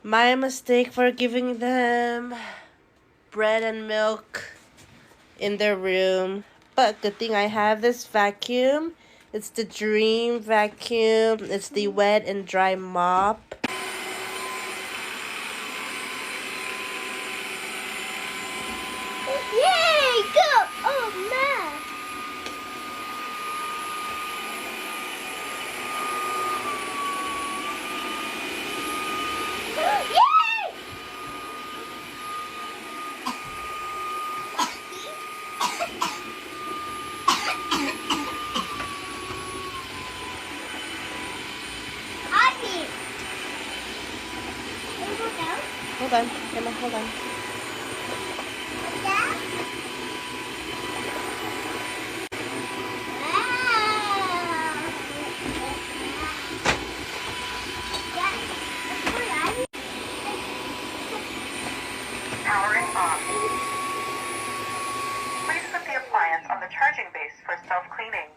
My mistake for giving them bread and milk in their room. But good thing I have this vacuum. It's the Dream vacuum. It's the wet and dry mop. Yay! Go! Oh, man! Yay! Ivy! Can we go down? Hold on, Emma, hold on. Down? Powering off. Please put the appliance on the charging base for self-cleaning.